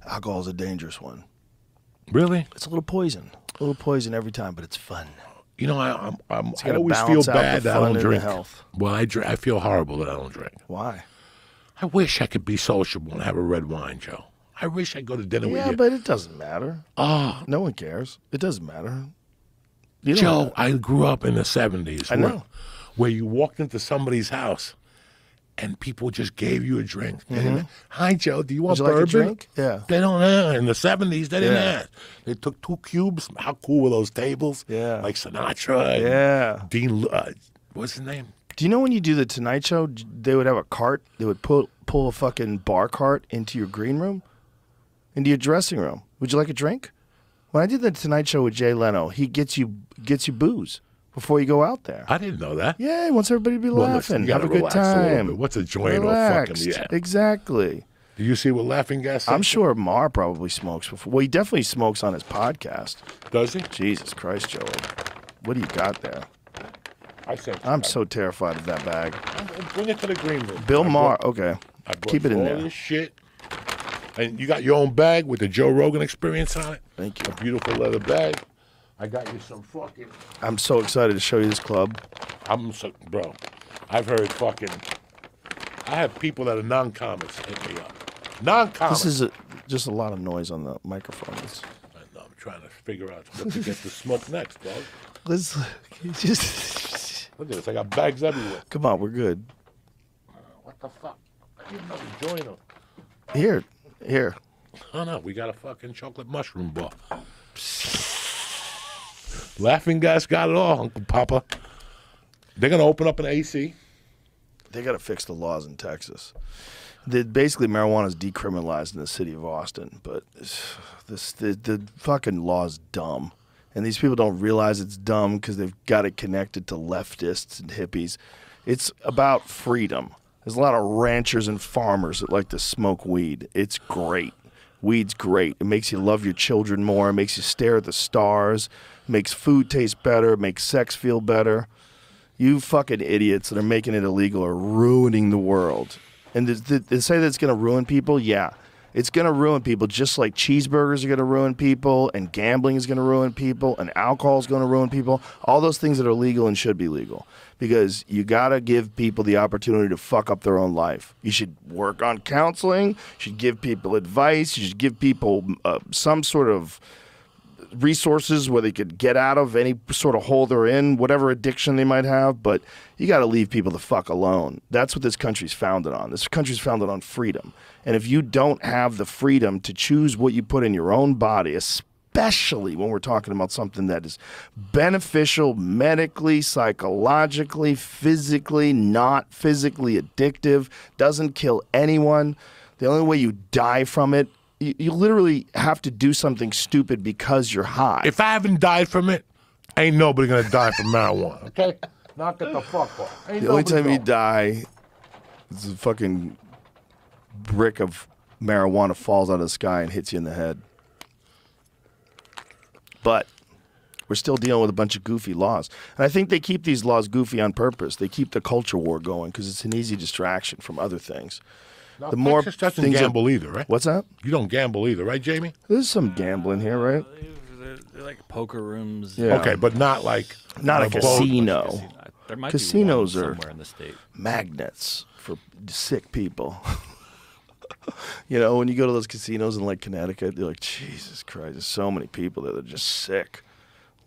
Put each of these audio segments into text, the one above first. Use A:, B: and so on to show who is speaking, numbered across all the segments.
A: Alcohol's a dangerous one.
B: Really?
A: It's a little poison. A little poison every time, but it's fun.
B: You know, I always feel bad that I don't drink.
A: Health.
B: Well, I feel horrible that I don't drink.
A: Why?
B: I wish I could be sociable and have a red wine, Joe. I wish I'd go to dinner with you.
A: Yeah, but it doesn't matter.
B: Oh.
A: No one cares. It doesn't matter.
B: Joe, I grew up in the 70s.
A: I know.
B: Where you walked into somebody's house and people just gave you a drink.
A: Mm-hmm.
B: Hi, Joe, do you want
A: Would you
B: bourbon?
A: like a drink? Yeah.
B: They don't ask. In the 70s, they didn't ask. They took 2 cubes. How cool were those tables?
A: Yeah.
B: Like Sinatra.
A: Yeah.
B: Dean, what's his name?
A: Do you know when you do the Tonight Show, they would have a cart? They would pull a fucking bar cart into your green room? Into your dressing room. Would you like a drink? When I did the Tonight Show with Jay Leno, he gets you booze before you go out there.
B: I didn't know that.
A: Yeah, he wants everybody to be laughing.
B: Listen,
A: have a good time.
B: What's a joint
A: Relaxed.
B: or fucking, yeah.
A: Exactly.
B: Do you see what Laughing Gas said?
A: I'm sure Mar probably smokes before. Well, he definitely smokes on his podcast.
B: Does he?
A: Jesus Christ, Joey. What do you got there? I'm so terrified of that bag.
B: Bring it to the green room.
A: Bill Maher. Okay.
B: I brought
A: Keep it in
B: all
A: there.
B: This shit. And you got your own bag with the Joe Rogan experience on it.
A: Thank you.
B: A beautiful leather bag. I got you some fucking...
A: I'm so excited to show you this club.
B: Bro, I've heard fucking... I have people that are non-comics hit me up. Non-comics.
A: This is just a lot of noise on the microphones.
B: I know, I'm trying to figure out what to get to smoke next, bro.
A: Let's just...
B: Look at this, I got bags everywhere.
A: Come on, we're good.
B: What the fuck? I need another joint.
A: Here.
B: Oh, no, we got a fucking chocolate mushroom bar. Laughing Gas got it all, Uncle Papa. They're going to open up an AC.
A: They got to fix the laws in Texas. Basically, marijuana is decriminalized in the city of Austin, but the fucking law is dumb. And these people don't realize it's dumb because they've got it connected to leftists and hippies. It's about freedom. There's a lot of ranchers and farmers that like to smoke weed. It's great. Weed's great. It makes you love your children more. It makes you stare at the stars. It makes food taste better. It makes sex feel better. You fucking idiots that are making it illegal are ruining the world. And they say that it's going to ruin people? Yeah. It's going to ruin people just like cheeseburgers are going to ruin people and gambling is going to ruin people and alcohol is going to ruin people. All those things that are legal and should be legal. Because you got to give people the opportunity to fuck up their own life. You should work on counseling. You should give people advice. You should give people some sort of resources where they could get out of any sort of hole they're in, whatever addiction they might have. But you got to leave people the fuck alone. That's what this country's founded on. This country's founded on freedom. And if you don't have the freedom to choose what you put in your own body, especially when we're talking about something that is beneficial medically, psychologically, physically, not physically addictive, doesn't kill anyone, the only way you die from it, you literally have to do something stupid because you're high.
B: If I haven't died from it, ain't nobody going to die from marijuana, okay? Knock it the fuck off.
A: The only time you die is a fucking brick of marijuana falls out of the sky and hits you in the head. But we're still dealing with a bunch of goofy laws. And I think they keep these laws goofy on purpose. They keep the culture war going because it's an easy distraction from other things.
B: Now,
A: The more
B: Texas doesn't
A: things
B: gamble either, right?
A: What's that?
B: You don't gamble either, right, Jamie?
A: There's some gambling here, right?
C: They're like poker rooms.
A: Yeah.
B: Okay, but not like...
A: Not a casino.
C: There might
A: Casinos
C: be one
A: are
C: somewhere in the state.
A: Magnets for sick people. You know, when you go to those casinos in like Connecticut, you're like, Jesus Christ, there's so many people that are just sick.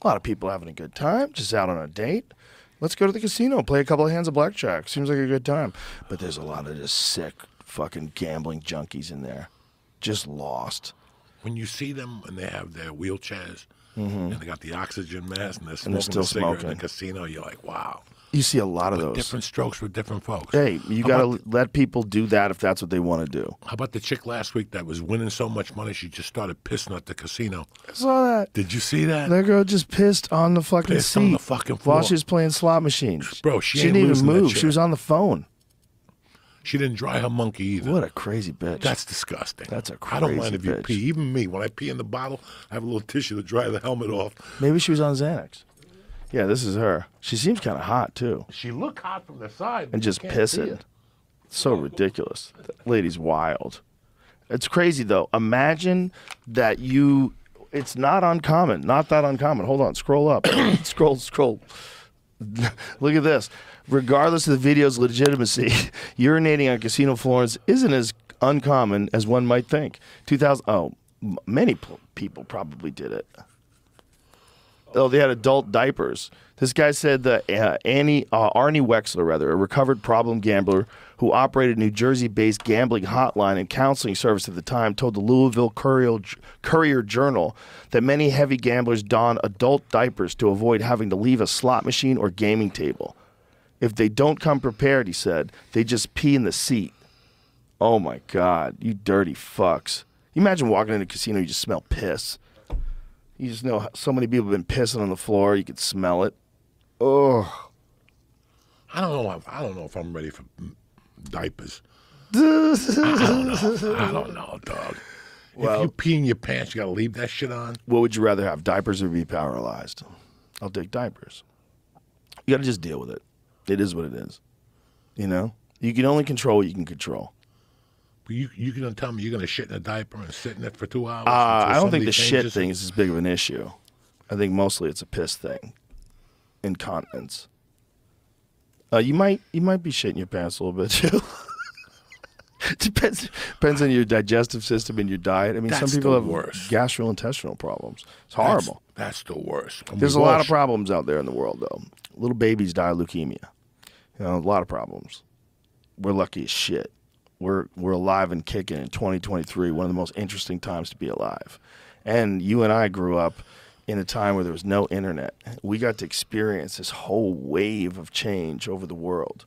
A: A lot of people having a good time, just out on a date. Let's go to the casino, play a couple of hands of blackjack. Seems like a good time. But there's a lot of just sick fucking gambling junkies in there. Just lost.
B: When you see them and they have their wheelchairs and they got the oxygen mask and they're smoking
A: they're still
B: a cigarette in
A: smoking.
B: the casino, you're like, wow.
A: You see a lot of those.
B: Different strokes for different folks.
A: Hey, you
B: How
A: got to
B: about-
A: let people do that if that's what they want to do.
B: How about the chick last week that was winning so much money she just started pissing at the casino?
A: I saw that.
B: Did you see that?
A: That girl just pissed on the fucking
B: Pissed
A: seat
B: on the fucking floor.
A: while she was playing slot machines.
B: Bro, she
A: didn't
B: ain't
A: even
B: losing that
A: move.
B: chair.
A: She was on the phone.
B: She didn't dry her monkey either.
A: What a crazy bitch.
B: That's disgusting.
A: That's a
B: I don't mind
A: crazy
B: if you
A: bitch.
B: pee. Even me, when I pee in the bottle, I have a little tissue to dry the helmet off.
A: Maybe she was on Xanax. Yeah, this is her. She seems kind of hot, too.
B: She looked hot from the side.
A: And just pissing. So ridiculous. That lady's wild. It's crazy though. Imagine that you. It's not uncommon. Not that uncommon. Hold on. Scroll up. Scroll. Look at this. Regardless of the video's legitimacy, urinating on casino floors isn't as uncommon as one might think. 2000. Oh, many people probably did it. Oh, they had adult diapers. This guy said that Arnie Wexler, a recovered problem gambler who operated a New Jersey-based gambling hotline and counseling service at the time, told the Louisville Courier-Journal that many heavy gamblers don adult diapers to avoid having to leave a slot machine or gaming table. If they don't come prepared, he said, they just pee in the seat. Oh, my God. You dirty fucks. You imagine walking in a casino, you just smell piss. You just know so many people have been pissing on the floor. You could smell it. Oh,
B: I don't know if I'm ready for diapers. I don't know, dog.
A: Well,
B: if you pee in your pants, you gotta leave that shit on.
A: What would you rather have, diapers or be paralyzed? I'll take diapers. You gotta just deal with it. It is what it is. You know, you can only control what you can control.
B: But you gonna tell me you're gonna shit in a diaper and sit in it for 2 hours?
A: I don't think the shit thing is as big of an issue. I think mostly it's a piss thing. Incontinence. You might be shitting your pants a little bit too. Depends on your digestive system and your diet. I mean, some people have gastrointestinal problems. It's horrible.
B: That's the worst.
A: There's a lot of problems out there in the world, though. Little babies die of leukemia. You know, a lot of problems. We're lucky as shit. We're alive and kicking in 2023, one of the most interesting times to be alive. And you and I grew up in a time where there was no internet. We got to experience this whole wave of change over the world.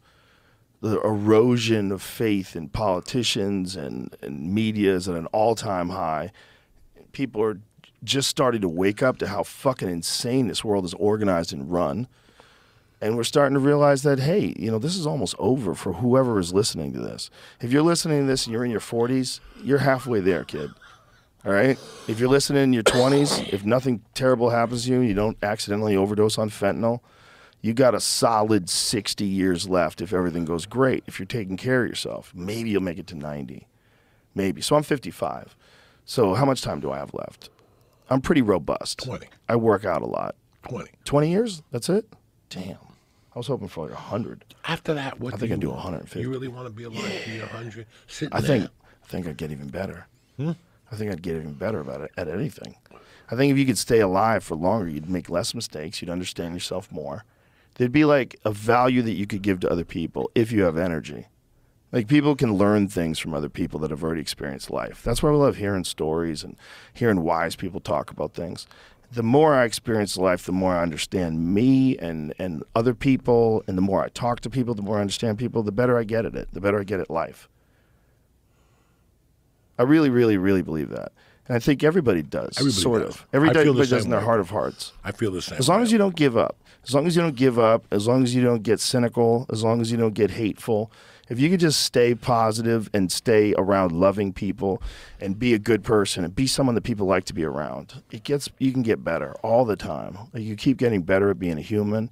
A: The erosion of faith in politicians and media is at an all-time high. People are just starting to wake up to how fucking insane this world is organized and run. And we're starting to realize that, hey, you know, this is almost over for whoever is listening to this. If you're listening to this and you're in your 40s, you're halfway there, kid. All right? If you're listening in your 20s, if nothing terrible happens to you, you don't accidentally overdose on fentanyl, you got a solid 60 years left if everything goes great. If you're taking care of yourself, maybe you'll make it to 90. Maybe. So I'm 55. So how much time do I have left? I'm pretty robust.
B: 20.
A: I work out a lot.
B: 20.
A: 20 years? That's it? Damn. I was hoping for like 100.
B: After that, what
A: I think I'd do 150.
B: You really want to be alive to be 100?
A: I think I'd get even better. I think I'd get even better about it at anything. I think if you could stay alive for longer, you'd make less mistakes. You'd understand yourself more. There'd be like a value that you could give to other people if you have energy. Like people can learn things from other people that have already experienced life. That's why we love hearing stories and hearing wise people talk about things. The more I experience life, the more I understand me and other people, and the more I talk to people, the more I understand people, the better I get at it, the better I get at life. I really, really, really believe that. And I think everybody does, sort of. Everybody does in their heart of hearts.
B: I feel the same.
A: As long as you don't give up. As long as you don't give up, as long as you don't get cynical, as long as you don't get hateful, if you could just stay positive and stay around loving people and be a good person and be someone that people like to be around, you can get better all the time. Like you keep getting better at being a human.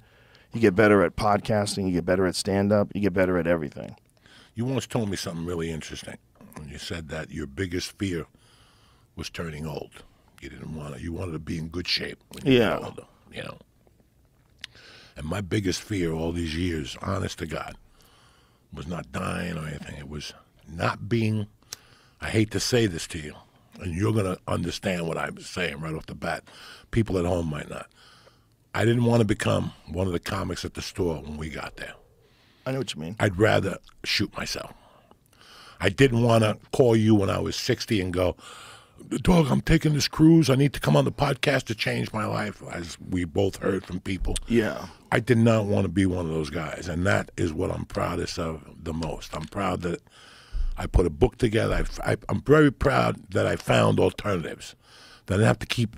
A: You get better at podcasting. You get better at stand-up. You get better at everything.
B: You once told me something really interesting. When you said that your biggest fear was turning old. You wanted to be in good shape when you were older, you know. And my biggest fear all these years, honest to God, was not dying or anything. It was not being, I hate to say this to you, and you're going to understand what I'm saying right off the bat. People at home might not. I didn't want to become one of the comics at the store when we got there.
A: I know what you mean.
B: I'd rather shoot myself. I didn't want to call you when I was 60 and go, dog, I'm taking this cruise. I need to come on the podcast to change my life, as we both heard from people.
A: Yeah.
B: I did not want to be one of those guys, and that is what I'm proudest of the most. I'm proud that I put a book together. I'm very proud that I found alternatives, that I didn't have to keep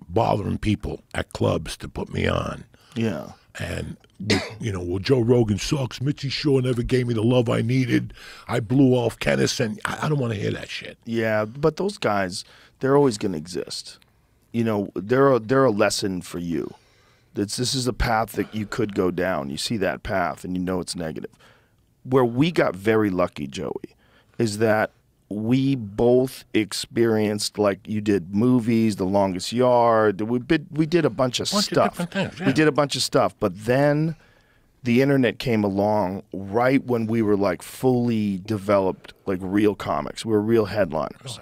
B: bothering people at clubs to put me on.
A: Yeah.
B: And, you know, well, Joe Rogan sucks. Mitzi Shore never gave me the love I needed. I blew off Kennison. I don't want to hear that shit.
A: Yeah, but those guys, they're always going to exist. You know, they're a lesson for you. This is a path that you could go down. You see that path and you know it's negative. Where we got very lucky, Joey, is that we both experienced, like you did movies, The Longest Yard. We did a bunch of stuff.
B: Different things, yeah.
A: We did a bunch of stuff, but then the internet came along right when we were like fully developed, like real comics. We were real headliners.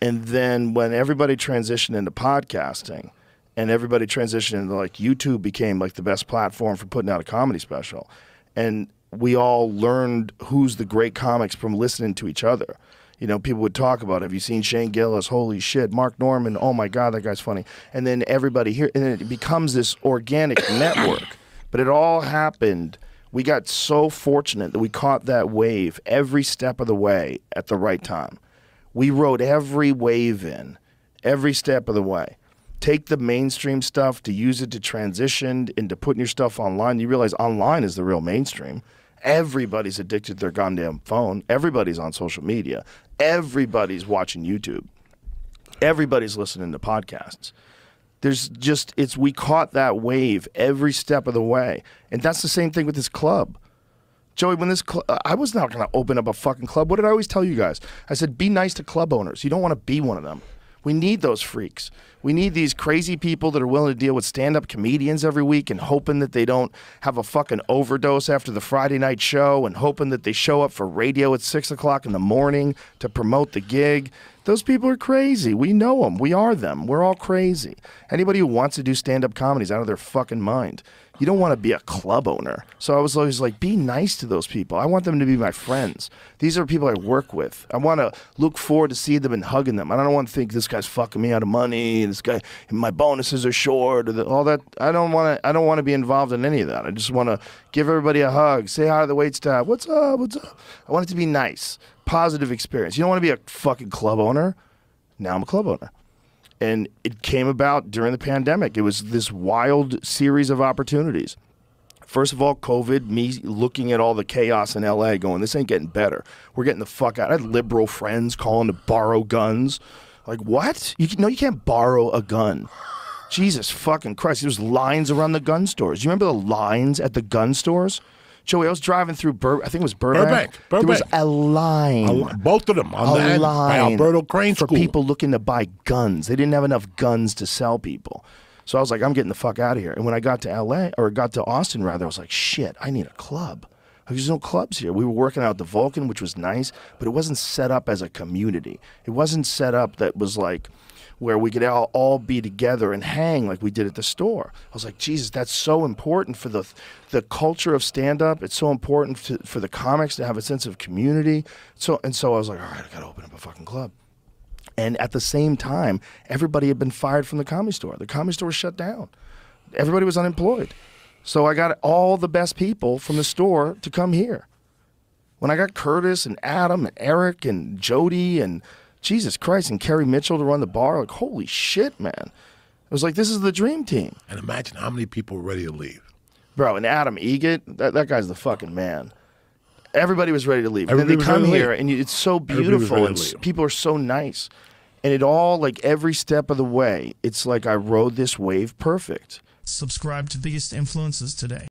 A: And then when everybody transitioned into podcasting and everybody transitioned into like YouTube became like the best platform for putting out a comedy special. And we all learned who's the great comics from listening to each other. You know, people would talk about, have you seen Shane Gillis? Holy shit. Mark Norman, oh my God, that guy's funny. And then everybody here, and then it becomes this organic network. But it all happened. We got so fortunate that we caught that wave every step of the way at the right time. We rode every wave in, every step of the way. Take the mainstream stuff to use it to transition into putting your stuff online. You realize online is the real mainstream. Everybody's addicted to their goddamn phone. Everybody's on social media. Everybody's watching YouTube. Everybody's listening to podcasts. There's just, we caught that wave every step of the way. And that's the same thing with this club. Joey, when this I was not going to open up a fucking club. What did I always tell you guys? I said, be nice to club owners. You don't want to be one of them. We need those freaks. We need these crazy people that are willing to deal with stand-up comedians every week and hoping that they don't have a fucking overdose after the Friday night show and hoping that they show up for radio at 6 o'clock in the morning to promote the gig. Those people are crazy. We know them. We are them. We're all crazy. Anybody who wants to do stand-up comedy is out of their fucking mind. You don't want to be a club owner. So I was always like, be nice to those people. I want them to be my friends. These are people I work with. I want to look forward to seeing them and hugging them. I don't want to think this guy's fucking me out of money. This guy, my bonuses are short, or all that. I don't want to be involved in any of that. I just want to give everybody a hug, say hi to the waitstaff. What's up? What's up? I want it to be nice, positive experience. You don't want to be a fucking club owner. Now I'm a club owner. And it came about during the pandemic. It was this wild series of opportunities. First of all, COVID, me looking at all the chaos in LA going, this ain't getting better. We're getting the fuck out. I had liberal friends calling to borrow guns. Like, what? You can't borrow a gun. Jesus fucking Christ. There was lines around the gun stores. You remember the lines at the gun stores? Joey, I was driving through, I think it was Burbank.
B: Burbank.
A: There was a line.
B: Both of them. On the by Alberto Crane
A: for
B: School.
A: people looking to buy guns. They didn't have enough guns to sell people. So I was like, I'm getting the fuck out of here. And when I got to LA, or got to Austin rather, I was like, shit, I need a club. There's no clubs here. We were working out at the Vulcan, which was nice, but it wasn't set up as a community. It wasn't set up that was like, where we could all be together and hang like we did at the store. I was like, Jesus, that's so important for the culture of stand-up. It's so important for the comics to have a sense of community. So I was like, all right, I got to open up a fucking club. And at the same time, everybody had been fired from the Comedy Store. The Comedy Store was shut down. Everybody was unemployed. So I got all the best people from the store to come here. When I got Curtis and Adam and Eric and Jody and Jesus Christ, and Kerry Mitchell to run the bar, like, holy shit, man. It was like, this is the dream team.
B: And imagine how many people were ready to leave.
A: Bro, and Adam Egget, that guy's the fucking man. Everybody was ready to leave. And then they come here, and it's so beautiful, and people are so nice. And it all, like, every step of the way, it's like I rode this wave perfect.
D: Subscribe to Biggest Influences today.